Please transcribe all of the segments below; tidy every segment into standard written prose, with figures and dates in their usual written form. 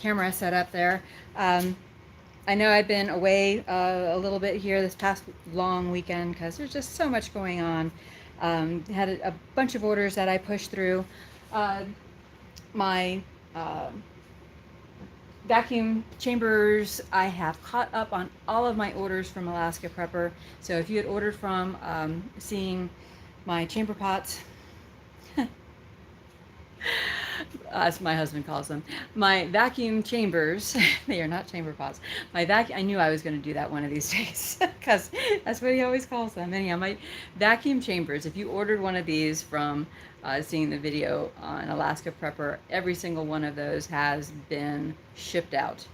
camera set up there. I know I've been away a little bit here this past long weekend because there's just so much going on. Had a bunch of orders that I pushed through. Uh, my uh, vacuum chambers, I have caught up on all of my orders from Alaska Prepper. So if you had ordered from seeing my chamber pots, as my husband calls them, my vacuum chambers. They are not chamber pots. My vacuum. I knew I was going to do that one of these days because that's what he always calls them. Anyhow, my vacuum chambers. If you ordered one of these from seeing the video on Alaska Prepper, every single one of those has been shipped out.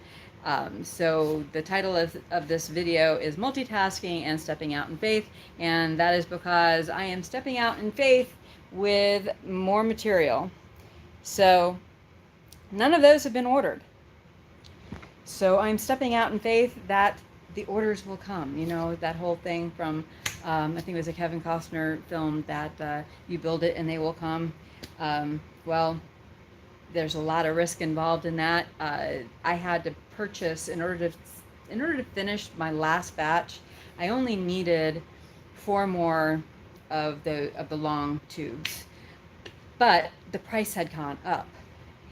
So the title of this video is Multitasking and Stepping Out in Faith, and that is because I am stepping out in faith with more material. So none of those have been ordered. So I'm stepping out in faith that the orders will come. You know, that whole thing from, I think it was a Kevin Costner film that you build it and they will come. Well, there's a lot of risk involved in that. I had to purchase, in order to finish my last batch, I only needed 4 more of the long tubes. But the price had gone up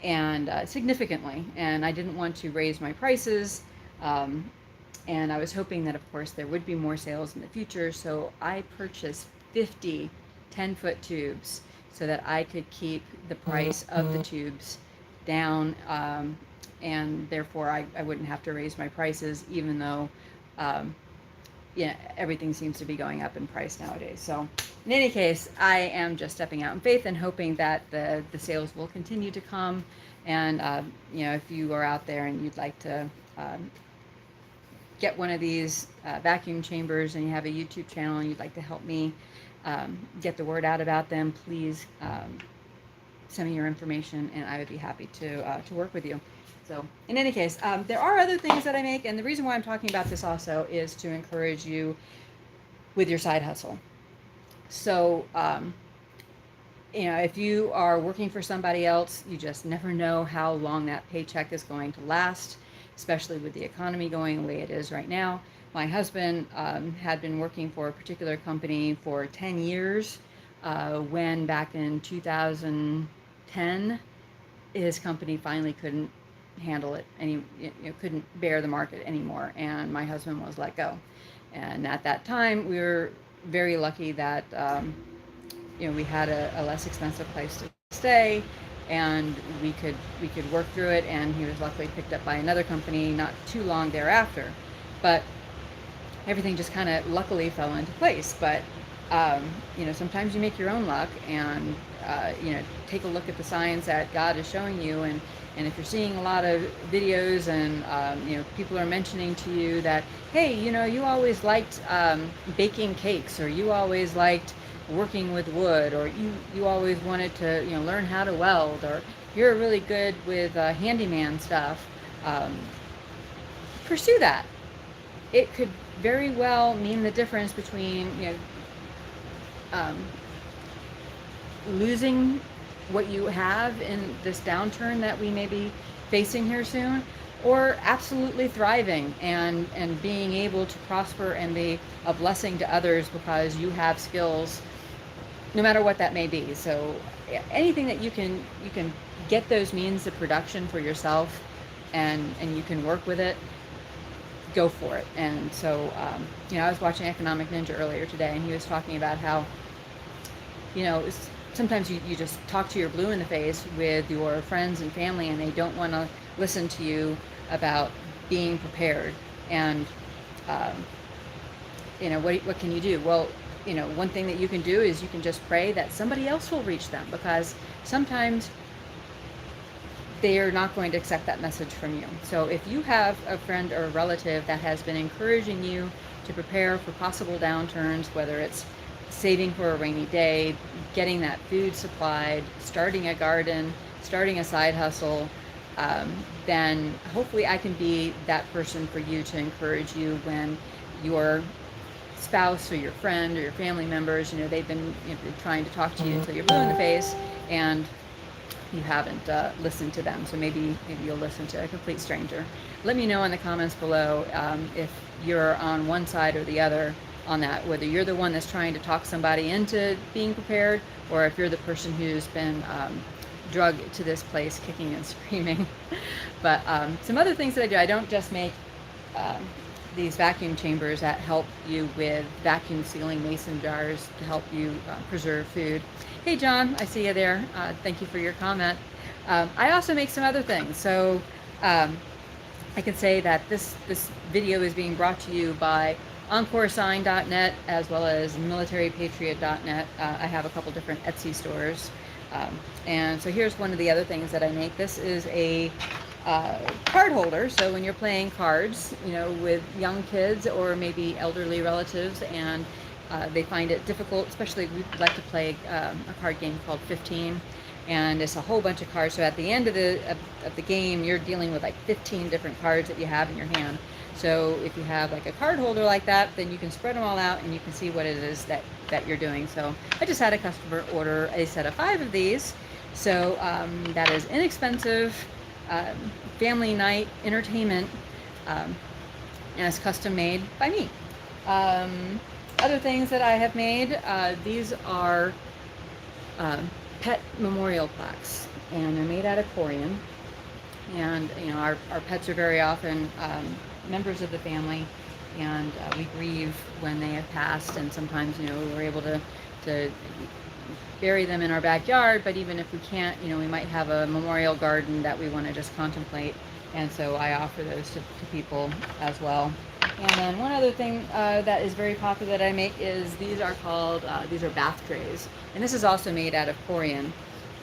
and significantly, and I didn't want to raise my prices. And I was hoping that, of course, there would be more sales in the future. So I purchased 50 10-foot tubes so that I could keep the price of the tubes down, and therefore I wouldn't have to raise my prices, even though everything seems to be going up in price nowadays. So in any case, I am just stepping out in faith and hoping that the sales will continue to come. And if you are out there and you'd like to get one of these vacuum chambers and you have a YouTube channel and you'd like to help me get the word out about them, please send me your information and I would be happy to work with you. So in any case, there are other things that I make, and the reason why I'm talking about this also is to encourage you with your side hustle. So, if you are working for somebody else, you just never know how long that paycheck is going to last, especially with the economy going the way it is right now. My husband had been working for a particular company for 10 years when back in 2010, his company finally couldn't handle it couldn't bear the market anymore, and my husband was let go. And at that time we were very lucky that we had a less expensive place to stay, and we could work through it, and he was luckily picked up by another company not too long thereafter. But everything just kind of luckily fell into place. But sometimes you make your own luck, and take a look at the signs that God is showing you. And if you're seeing a lot of videos and people are mentioning to you that, hey, you always liked baking cakes, or you always liked working with wood, or you always wanted to learn how to weld, or you're really good with handyman stuff, pursue that. It could very well mean the difference between losing what you have in this downturn that we may be facing here soon, or absolutely thriving and being able to prosper and be a blessing to others because you have skills, no matter what that may be. So anything that you can get those means of production for yourself, and you can work with it, go for it. And so I was watching Economic Ninja earlier today, and he was talking about how sometimes you just talk to your blue in the face with your friends and family, and they don't want to listen to you about being prepared. And what can you do? Well, one thing that you can do is you can just pray that somebody else will reach them, because sometimes they are not going to accept that message from you. So if you have a friend or a relative that has been encouraging you to prepare for possible downturns, whether it's saving for a rainy day, getting that food supplied, starting a garden, starting a side hustle, then hopefully I can be that person for you to encourage you when your spouse or your friend or your family members, they've been trying to talk to you until you're blue in the face, and you haven't listened to them. So maybe you'll listen to a complete stranger. Let me know in the comments below if you're on one side or the other on that, whether you're the one that's trying to talk somebody into being prepared, or if you're the person who's been drugged to this place kicking and screaming. But some other things that I do, I don't just make these vacuum chambers that help you with vacuum sealing mason jars to help you preserve food. Hey John, I see you there. Thank you for your comment. I also make some other things. So I can say that this video is being brought to you by EncoreSign.net as well as MilitaryPatriot.net. I have a couple different Etsy stores. And so here's one of the other things that I make. This is a card holder. So when you're playing cards, with young kids or maybe elderly relatives, and they find it difficult, especially we like to play a card game called 15, and it's a whole bunch of cards. So at the end of the game, you're dealing with like 15 different cards that you have in your hand. So if you have like a card holder like that, then you can spread them all out and you can see what it is that you're doing. So I just had a customer order a set of 5 of these. So that is inexpensive family night entertainment, and it's custom made by me. Other things that I have made, these are pet memorial plaques, and they're made out of corian. And our pets are very often members of the family, and we grieve when they have passed, and sometimes we're able to bury them in our backyard, but even if we can't, we might have a memorial garden that we want to just contemplate, and so I offer those to people as well. And then one other thing that is very popular that I make is these are bath trays, and this is also made out of corian,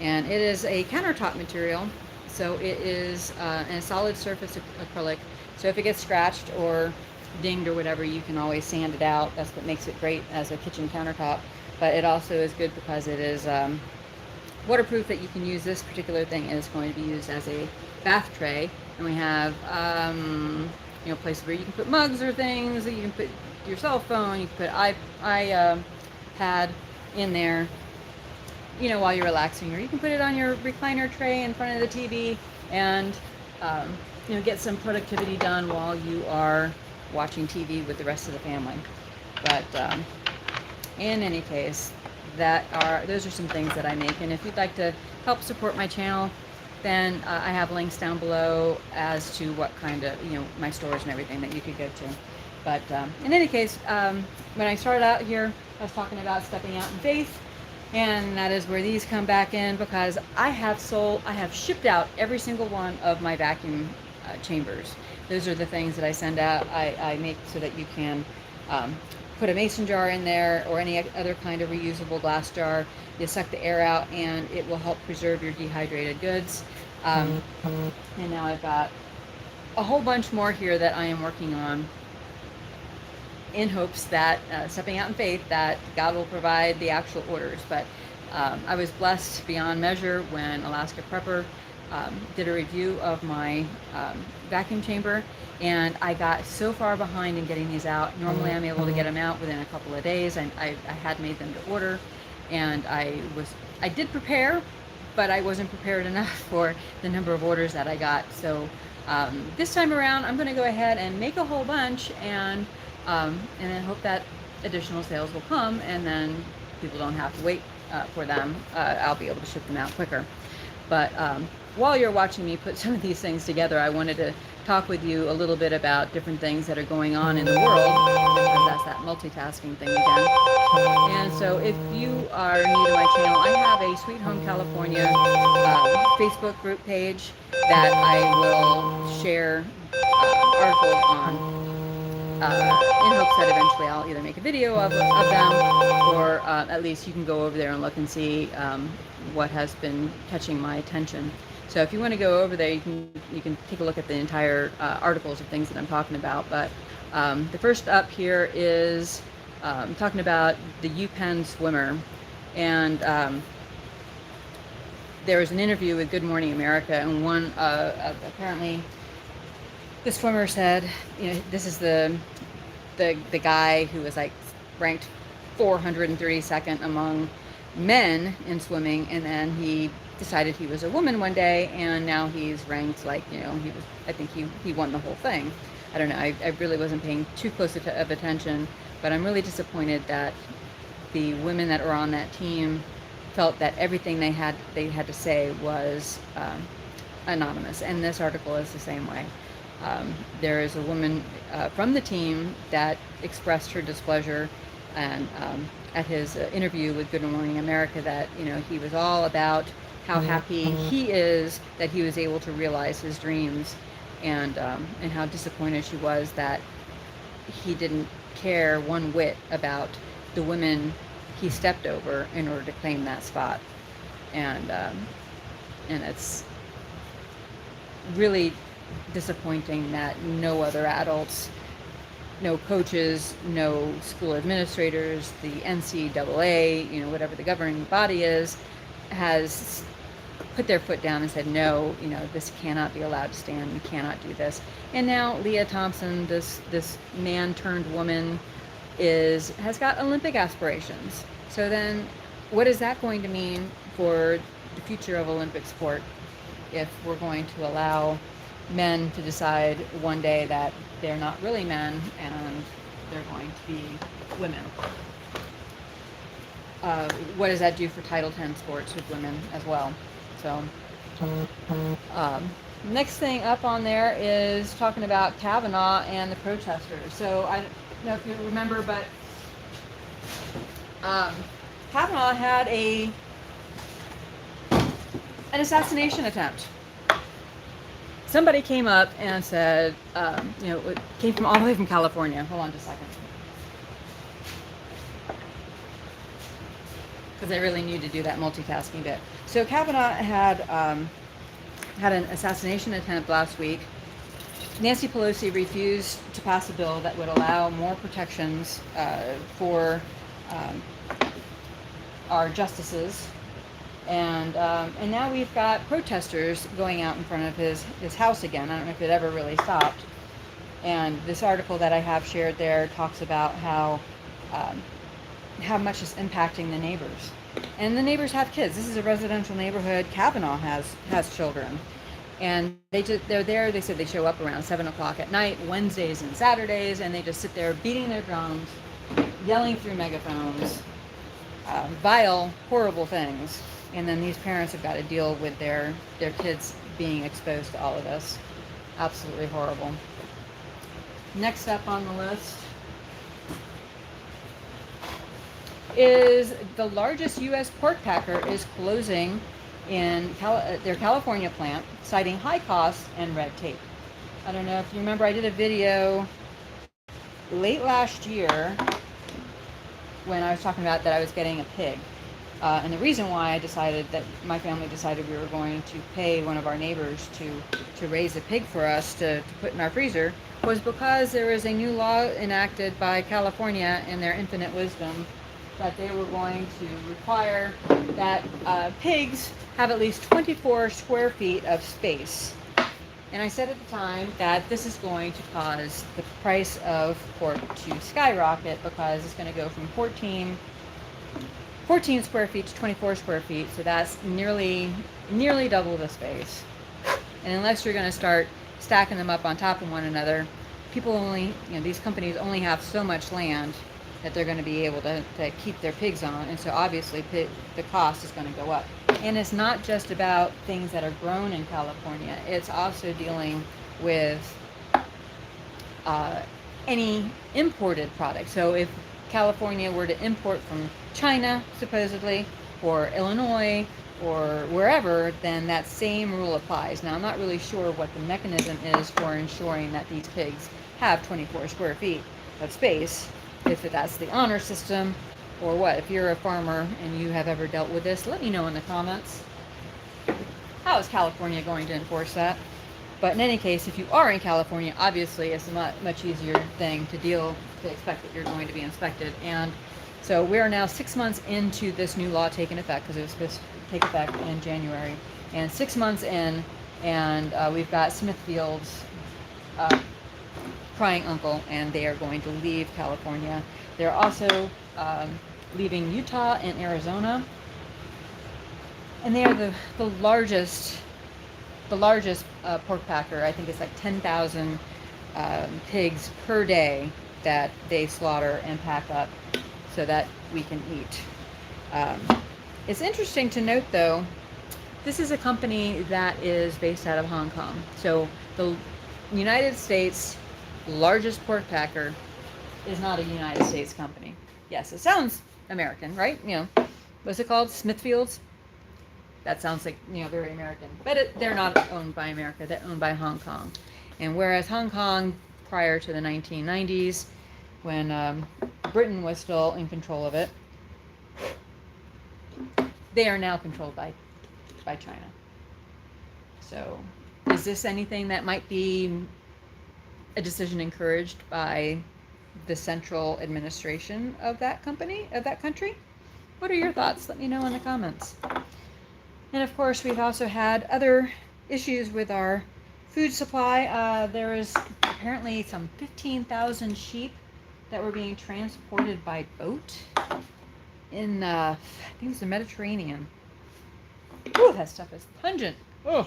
and it is a countertop material, so it is a solid surface acrylic, so if it gets scratched or dinged or whatever, you can always sand it out. That's what makes it great as a kitchen countertop. But it also is good because it is waterproof, that you can use. This particular thing is going to be used as a bath tray, and we have places where you can put mugs or things, that you can put your cell phone, you can put iPad in there, while you're relaxing, or you can put it on your recliner tray in front of the TV and get some productivity done while you are watching TV with the rest of the family. But in any case, those are some things that I make, and if you'd like to help support my channel, then I have links down below as to what kind of my stores and everything that you could go to. But in any case, when I started out here, I was talking about stepping out in faith, and that is where these come back in, because I have shipped out every single one of my vacuum chambers. Those are the things that I send out. I make so that you can put a mason jar in there or any other kind of reusable glass jar. You suck the air out and it will help preserve your dehydrated goods. And now I've got a whole bunch more here that I am working on, in hopes that, stepping out in faith, that God will provide the actual orders. But I was blessed beyond measure when Alaska Prepper did a review of my vacuum chamber, and I got so far behind in getting these out. Normally I'm able to get them out within a couple of days, and I had made them to order, and I did prepare, but I wasn't prepared enough for the number of orders that I got. So this time around I'm going to go ahead and make a whole bunch, and then hope that additional sales will come, and then people don't have to wait for them. I'll be able to ship them out quicker. But while you're watching me put some of these things together, I wanted to talk with you a little bit about different things that are going on in the world, because that's that multitasking thing again. And so if you are new to my channel, I have a Sweet Home California Facebook group page that I will share articles on, in hopes that eventually I'll either make a video of them, or at least you can go over there and look and see what has been catching my attention. So if you want to go over there, you can take a look at the entire articles of things that I'm talking about. But the first up here is talking about the UPenn swimmer, and there was an interview with Good Morning America, and one apparently the swimmer said, this is the guy who was like ranked 432nd among men in swimming, and then he decided he was a woman one day, and now he's ranked like, I think he won the whole thing. I don't know. I really wasn't paying too close of attention, but I'm really disappointed that the women that were on that team felt that everything they had to say was anonymous, and this article is the same way. There is a woman from the team that expressed her displeasure, and at his interview with Good Morning America, that he was all about how happy he is that he was able to realize his dreams, and how disappointed she was that he didn't care one whit about the women he stepped over in order to claim that spot. And it's really disappointing that no other adults, no coaches, no school administrators, the NCAA, whatever the governing body is, has put their foot down and said, no, this cannot be allowed to stand. We cannot do this. And now Leah Thompson, this man turned woman, has got Olympic aspirations. So then what is that going to mean for the future of Olympic sport if we're going to allow men to decide one day that they're not really men and they're going to be women? What does that do for Title X sports with women as well? So next thing up on there is talking about Kavanaugh and the protesters. So I don't know if you remember, but Kavanaugh had an assassination attempt. Somebody came up and said, it came from all the way from California. Hold on just a second. Because I really need to do that multitasking bit. So Kavanaugh had an assassination attempt last week. Nancy Pelosi refused to pass a bill that would allow more protections for our justices. And now we've got protesters going out in front of his house again. I don't know if it ever really stopped. And this article that I have shared there talks about how much it's impacting the neighbors. And the neighbors have kids. This is a residential neighborhood. Kavanaugh has children. And they're there. They said they show up around 7 o'clock at night, Wednesdays and Saturdays, and they just sit there beating their drums, yelling through megaphones, vile, horrible things. And then these parents have got to deal with their kids being exposed to all of this. Absolutely horrible. Next up on the list is the largest U.S. pork packer is closing in their California plant, citing high costs and red tape. I don't know if you remember, I did a video late last year when I was talking about that I was getting a pig. And the reason why my family decided we were going to pay one of our neighbors to raise a pig for us to put in our freezer was because there was a new law enacted by California in their infinite wisdom that they were going to require that pigs have at least 24 square feet of space. And I said at the time that this is going to cause the price of pork to skyrocket because it's going to go from 14 square feet to 24 square feet, so that's nearly double the space. And unless you're going to start stacking them up on top of one another, these companies only have so much land that they're going to be able to keep their pigs on, and so obviously the cost is going to go up. And it's not just about things that are grown in California, it's also dealing with any imported product. So if California were to import from China, supposedly, or Illinois, or wherever, then that same rule applies. Now, I'm not really sure what the mechanism is for ensuring that these pigs have 24 square feet of space, if that's the honor system or what. If you're a farmer and you have ever dealt with this, let me know in the comments. How is California going to enforce that? But in any case, if you are in California, obviously it's a much easier thing to expect that you're going to be inspected. And so we are now 6 months into this new law taking effect, because it was supposed to take effect in January. And 6 months in, and we've got Smithfield's crying uncle, and they are going to leave California. They're also leaving Utah and Arizona. and they are the largest pork packer. I think it's like 10,000 pigs per day that they slaughter and pack up so that we can eat. Um, it's interesting to note, though, this is a company that is based out of Hong Kong. So the United States largest pork packer is not a United States company. Yes, it sounds American, right? What's it called? Smithfields? That sounds like, very American. But they're not owned by America. They're owned by Hong Kong. And whereas Hong Kong, prior to the 1990s, when Britain was still in control of it, they are now controlled by China. So is this anything that might be a decision encouraged by the central administration of that country? What are your thoughts? Let me know in the comments. And of course, we've also had other issues with our food supply. There is apparently some 15,000 sheep that were being transported by boat in, I think it's the Mediterranean. Ooh, that stuff is pungent. Oh.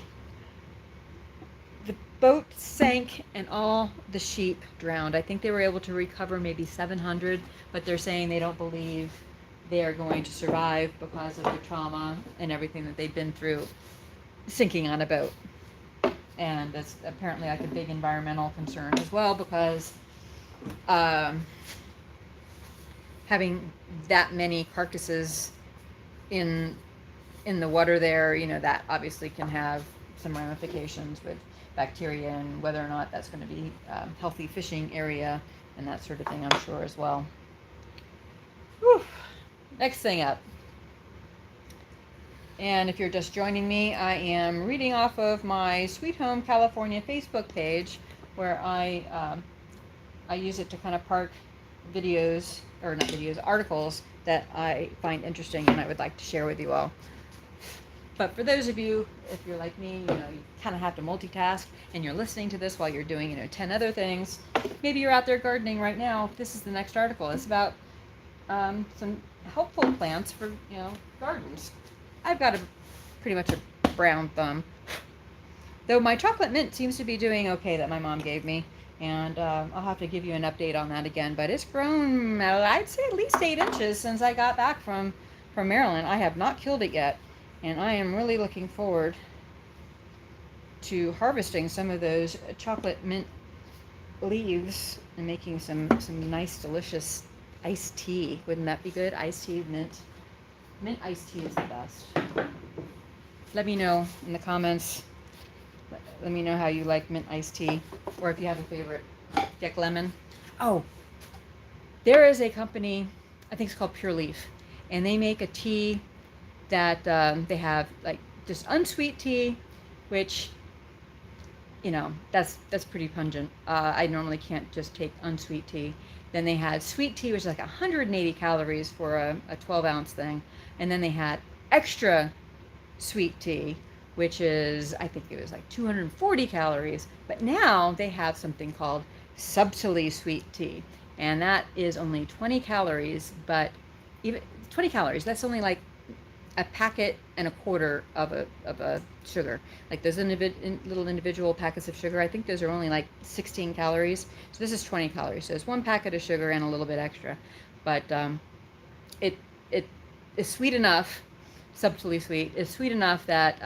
The boat sank and all the sheep drowned. I think they were able to recover maybe 700, but they're saying they don't believe they are going to survive because of the trauma and everything that they've been through sinking on a boat. And that's apparently like a big environmental concern as well, because having that many carcasses in the water there, that obviously can have some ramifications with bacteria and whether or not that's going to be a healthy fishing area and that sort of thing, I'm sure, as well. Whew. Next thing up. And if you're just joining me, I am reading off of my Sweet Home California Facebook page, where I use it to kind of park videos, or not videos, articles that I find interesting and I would like to share with you all. But for those of you, if you're like me, you kind of have to multitask and you're listening to this while you're doing, 10 other things. Maybe you're out there gardening right now. This is the next article. It's about some helpful plants for, gardens. I've got pretty much a brown thumb. Though my chocolate mint seems to be doing okay, that my mom gave me. And I'll have to give you an update on that again. But it's grown, I'd say, at least 8 inches since I got back from Maryland. I have not killed it yet. And I am really looking forward to harvesting some of those chocolate mint leaves and making some nice, delicious iced tea. Wouldn't that be good? Iced tea, mint. Mint iced tea is the best. Let me know in the comments. Let me know how you like mint iced tea, or if you have a favorite. Get lemon. Oh, there is a company, I think it's called Pure Leaf, and they make a tea that they have like just unsweet tea, which that's pretty pungent. I normally can't just take unsweet tea. Then they had sweet tea, which is like 180 calories for a 12-ounce thing, and then they had extra sweet tea, which is, I think it was like 240 calories. But now they have something called subtly sweet tea, and that is only 20 calories. But even 20 calories, that's only like a packet and a quarter of a sugar. Like those little individual packets of sugar, I think those are only like 16 calories. So this is 20 calories. So it's 1 packet of sugar and a little bit extra. But it is sweet enough, subtly sweet. It's sweet enough that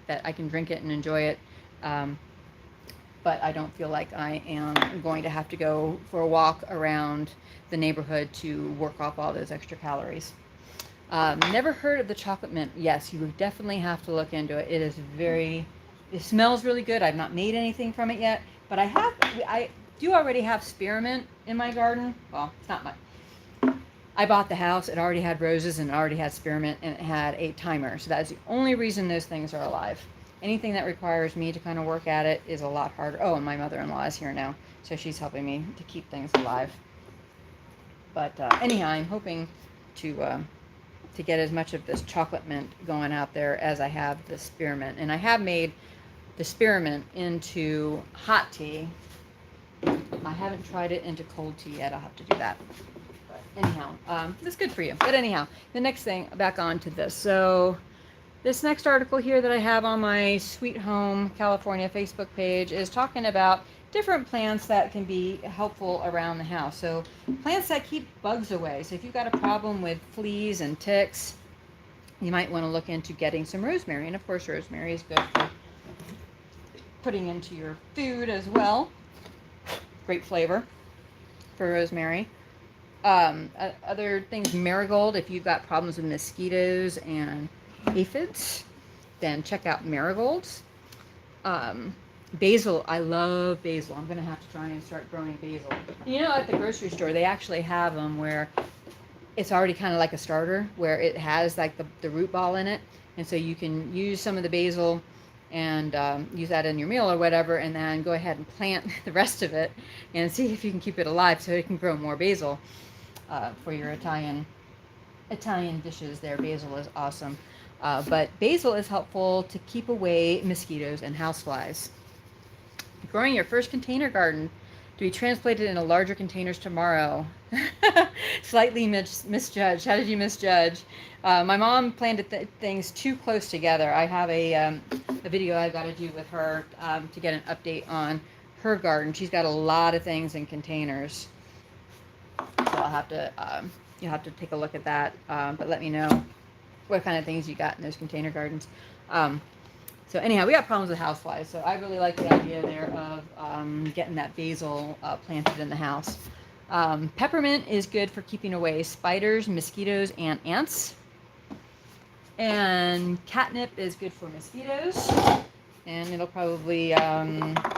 that I can drink it and enjoy it. But I don't feel like I am going to have to go for a walk around the neighborhood to work off all those extra calories. Never heard of the chocolate mint. Yes, you would definitely have to look into it. It smells really good. I've not made anything from it yet, but I do already have spearmint in my garden. Well, it's not much. I bought the house. It already had roses and it already had spearmint, and it had a timer. So that is the only reason those things are alive. Anything that requires me to kind of work at it is a lot harder. Oh, and my mother-in-law is here now, so she's helping me to keep things alive. But anyhow, I'm hoping to get as much of this chocolate mint going out there as I have the spearmint. And I have made the spearmint into hot tea. I haven't tried it into cold tea yet. I'll have to do that. But anyhow, it's good for you. But anyhow, the next thing, back on to this. So This next article here that I have on my Sweet Home California Facebook page is talking about different plants that can be helpful around the house. So plants that keep bugs away. So if you've got a problem with fleas and ticks, you might want to look into getting some rosemary. And of course, rosemary is good for putting into your food as well. Great flavor for rosemary. Other things, marigold. If you've got problems with mosquitoes and aphids, then check out marigolds. Basil, I love basil. I'm going to have to try and start growing basil. You know, at the grocery store, they actually have them where it's already kind of like a starter, where it has like the root ball in it. And so you can use some of the basil and use that in your meal or whatever, and then go ahead and plant the rest of it and see if you can keep it alive so it can grow more basil for your Italian dishes there. Basil is awesome. But basil is helpful to keep away mosquitoes and houseflies. Growing your first container garden to be transplanted into larger containers tomorrow. Slightly misjudged. How did you misjudge? My mom planted things too close together. I have a video I've got to do with her to get an update on her garden. She's got a lot of things in containers. So I'll have to, you'll have to take a look at that. But let me know what kind of things you got in those container gardens. So anyhow, we got problems with houseflies. So I really like the idea there of getting that basil planted in the house. Peppermint is good for keeping away spiders, mosquitoes, and ants. And catnip is good for mosquitoes. And it'll probably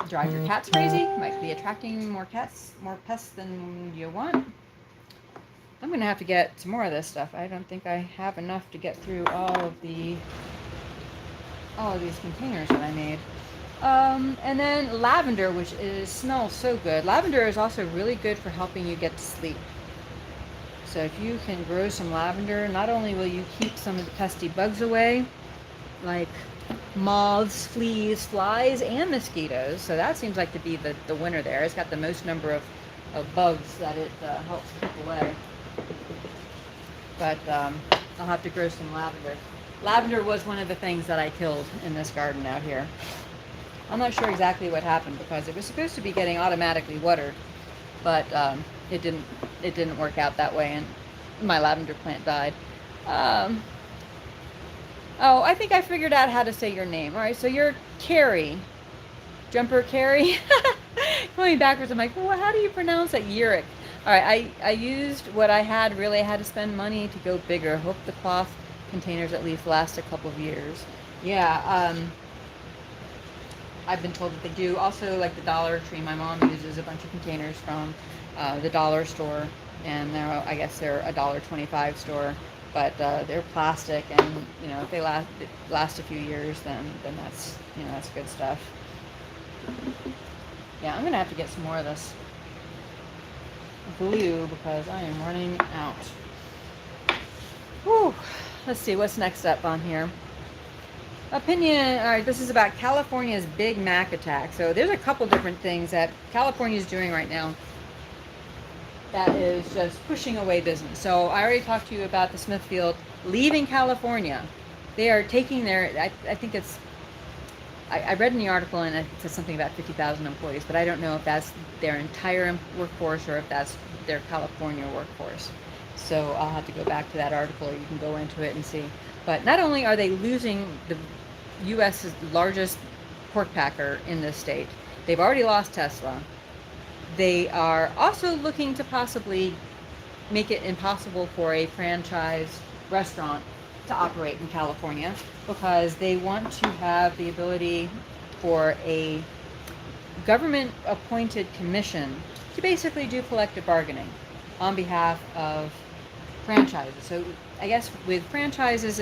drive your cats crazy. Might be attracting more pests than you want. I'm going to have to get some more of this stuff. I don't think I have enough to get through all of these containers that I made. And then lavender, which smells so good. Lavender is also really good for helping you get to sleep. So if you can grow some lavender, not only will you keep some of the pesky bugs away, like moths, fleas, flies, and mosquitoes. So that seems like to be the winner there. It's got the most number of bugs that it helps keep away. But I'll have to grow some lavender. Lavender was one of the things that I killed in this garden out here. I'm not sure exactly what happened because it was supposed to be getting automatically watered, but it didn't work out that way, and my lavender plant died. Oh, I think I figured out how to say your name. All right, so you're Carrie. Jumper Carrie? Going backwards, I'm like, well, how do you pronounce it? Yurik. All right, I used what I had. Really, I had to spend money to go bigger. Hope the cloth containers at least last a couple of years. Yeah, I've been told that they do. Also, like the Dollar Tree, my mom uses a bunch of containers from the dollar store, and I guess they're a $1.25 store, but they're plastic, and you know, if they last a few years, then that's, you know, that's good stuff. Yeah, I'm gonna have to get some more of this glue because I am running out. Whew. Let's see what's next up on here. Opinion. All right, this is about California's Big Mac attack. So there's a couple different things that California is doing right now that is just pushing away business. So I already talked to you about the Smithfield leaving California. They are taking their, I think it's, I read in the article and it says something about 50,000 employees, but I don't know if that's their entire workforce or if that's their California workforce. So I'll have to go back to that article, or you can go into it and see. But not only are they losing the U.S.'s largest pork packer in this state, they've already lost Tesla. They are also looking to possibly make it impossible for a franchise restaurant to operate in California because they want to have the ability for a government-appointed commission to basically do collective bargaining on behalf of franchises. So I guess with franchises,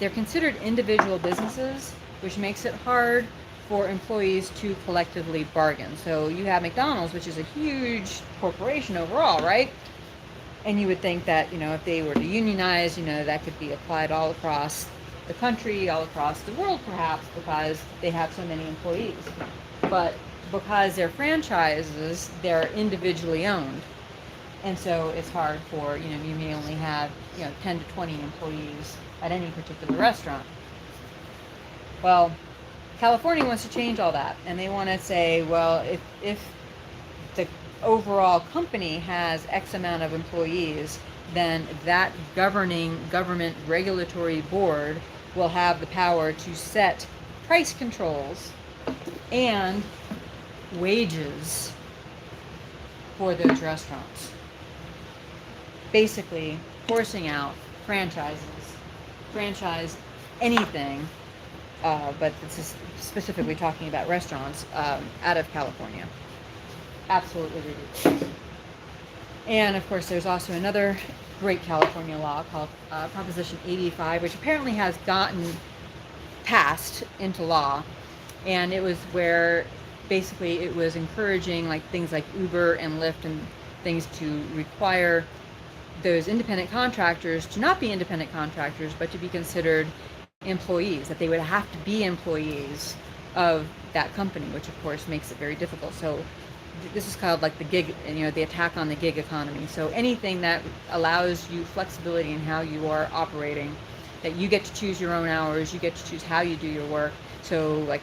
they're considered individual businesses, which makes it hard for employees to collectively bargain. So you have McDonald's, which is a huge corporation overall, right? And you would think that, you know, if they were to unionize, you know, that could be applied all across the country, all across the world, perhaps, because they have so many employees. But because they're franchises, they're individually owned. And so it's hard for, you know, you may only have 10 to 20 employees at any particular restaurant. Well, California wants to change all that, and they want to say, well, if the overall company has X amount of employees, then that governing government regulatory board will have the power to set price controls and wages for those restaurants. Basically, forcing out franchise anything, but this is specifically talking about restaurants, out of California. Absolutely ridiculous. And of course, there's also another great California law called Proposition 85, which apparently has gotten passed into law. And it was where basically it was encouraging like things like Uber and Lyft and things to require those independent contractors to not be independent contractors, but to be considered employees, that they would have to be employees of that company, which of course makes it very difficult. So this is called like the gig, the attack on the gig economy. So anything that allows you flexibility in how you are operating, that you get to choose your own hours, you get to choose how you do your work. So like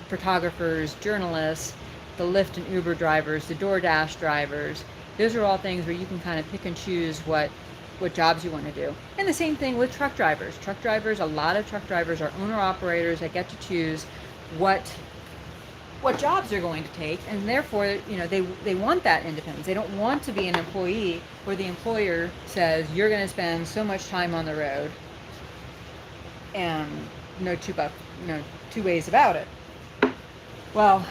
photographers, journalists, the Lyft and Uber drivers, the DoorDash drivers, those are all things where you can kind of pick and choose what jobs you want to do. And the same thing with truck drivers. A lot of truck drivers are owner-operators that get to choose what jobs they're going to take, and therefore, they want that independence. They don't want to be an employee where the employer says, you're going to spend so much time on the road, and no two ways about it. Well,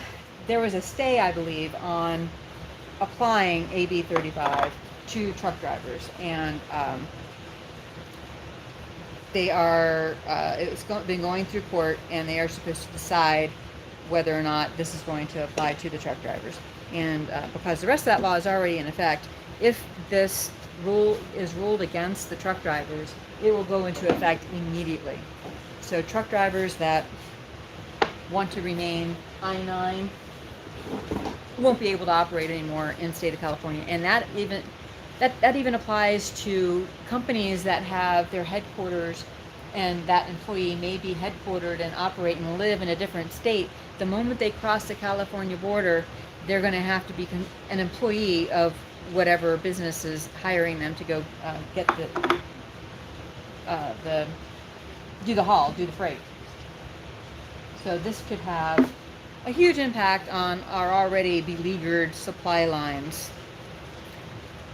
there was a stay, I believe, on applying AB 35 to truck drivers, and they are been going through court, and they are supposed to decide whether or not this is going to apply to the truck drivers. And because the rest of that law is already in effect, if this rule is ruled against the truck drivers, it will go into effect immediately. So truck drivers that want to remain I-9 won't be able to operate anymore in the state of California. And that even applies to companies that have their headquarters, and that employee may be headquartered and operate and live in a different state. The moment they cross the California border, they're going to have to be an employee of whatever business is hiring them to go get do the freight. So this could have a huge impact on our already beleaguered supply lines.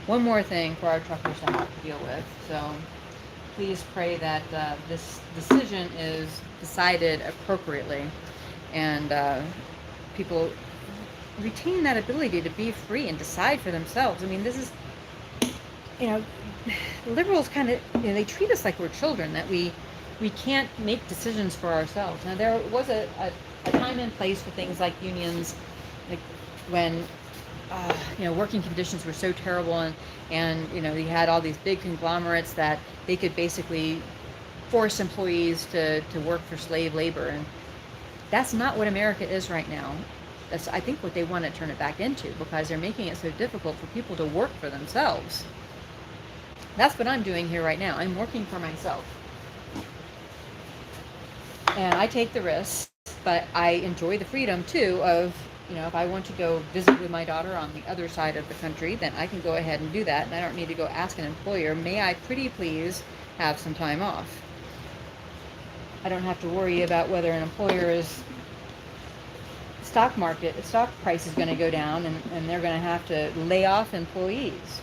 One more thing for our truckers to have to deal with. So please pray that this decision is decided appropriately, and people retain that ability to be free and decide for themselves. I mean, this is, liberals kind of, they treat us like we're children, that we can't make decisions for ourselves. Now, there was a time and place for things like unions, like when working conditions were so terrible, and you had all these big conglomerates that they could basically force employees to work for slave labor, and that's not what America is right now. That's, I think, what they want to turn it back into, because they're making it so difficult for people to work for themselves. That's what I'm doing here right now. I'm working for myself, and I take the risks, but I enjoy the freedom too of, if I want to go visit with my daughter on the other side of the country, then I can go ahead and do that, and I don't need to go ask an employer, may I pretty please have some time off? I don't have to worry about whether an employer's stock price is going to go down, and they're going to have to lay off employees.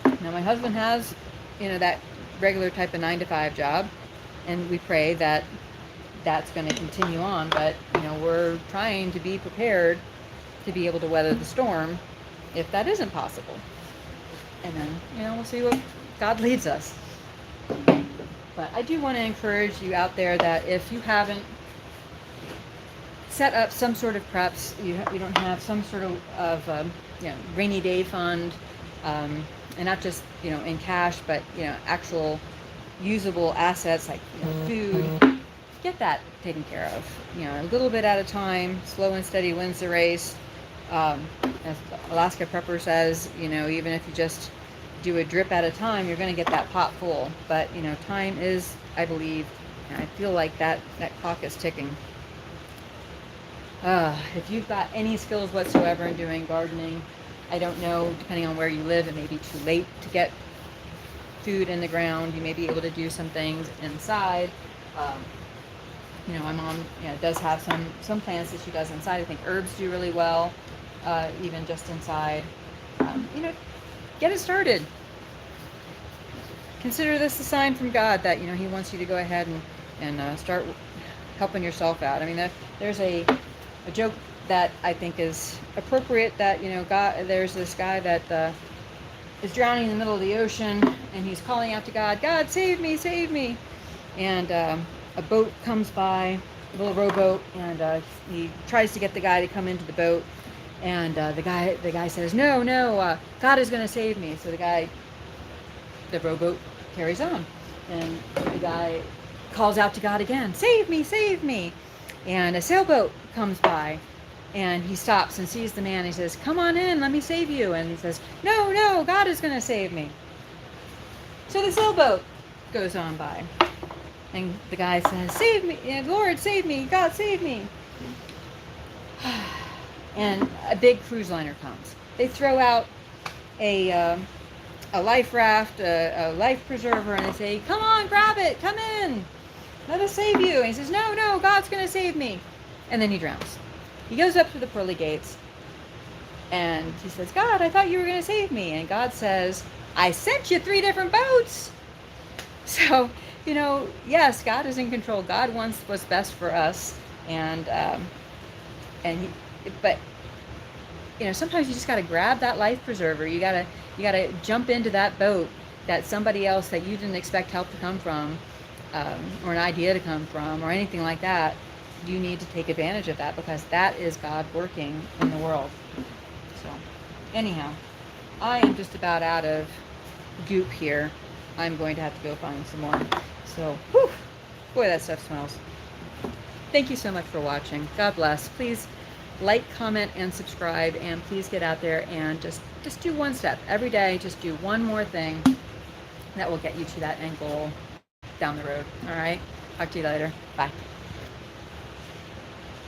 Now, my husband has, that regular type of 9-to-5 job, and we pray that that's going to continue on, but we're trying to be prepared to be able to weather the storm if that isn't possible. And then we'll see what God leads us. But I do want to encourage you out there that if you haven't set up some sort of preps, you don't have some sort of rainy day fund, and not just in cash, but actual usable assets like food, get that taken care of. A little bit at a time, slow and steady wins the race. As Alaska Prepper says, even if you just do a drip at a time, you're going to get that pot full. But, you know, time is, I believe, and I feel like that clock is ticking. If you've got any skills whatsoever in doing gardening, I don't know, depending on where you live, it may be too late to get food in the ground. You may be able to do some things inside. You know, my mom, you know, does have some plants that she does inside. I think herbs do really well, even just inside. You know, get it started. Consider this a sign from God that, you know, He wants you to go ahead and start helping yourself out. I mean, there's a joke that I think is appropriate, that, you know, there's this guy that is drowning in the middle of the ocean, and he's calling out to God, God, save me, save me. And a boat comes by, a little rowboat, and he tries to get the guy to come into the boat. And the guy says, no, God is going to save me. So the rowboat carries on. And the guy calls out to God again, save me, save me. And a sailboat comes by, and he stops and sees the man. He says, come on in, let me save you. And he says, no, God is going to save me. So the sailboat goes on by. And the guy says, save me, Lord, save me, God, save me. And a big cruise liner comes. They throw out a life raft, a life preserver, and they say, come on, grab it, come in, let us save you. And he says, no, God's going to save me. And then he drowns. He goes up to the pearly gates, and he says, God, I thought you were going to save me. And God says, I sent you 3 different boats. So, you know, yes, God is in control. God wants what's best for us. But, you know, sometimes you just got to grab that life preserver. You got to jump into that boat that somebody else that you didn't expect help to come from, or an idea to come from, or anything like that. You need to take advantage of that, because that is God working in the world. So, anyhow, I am just about out of goop here. I'm going to have to go find some more. So, whew, boy, that stuff smells. Thank you so much for watching. God bless. Please like, comment, and subscribe, and please get out there and just do one step every day. Just do one more thing that will get you to that end goal down the road. All right? Talk to you later. Bye.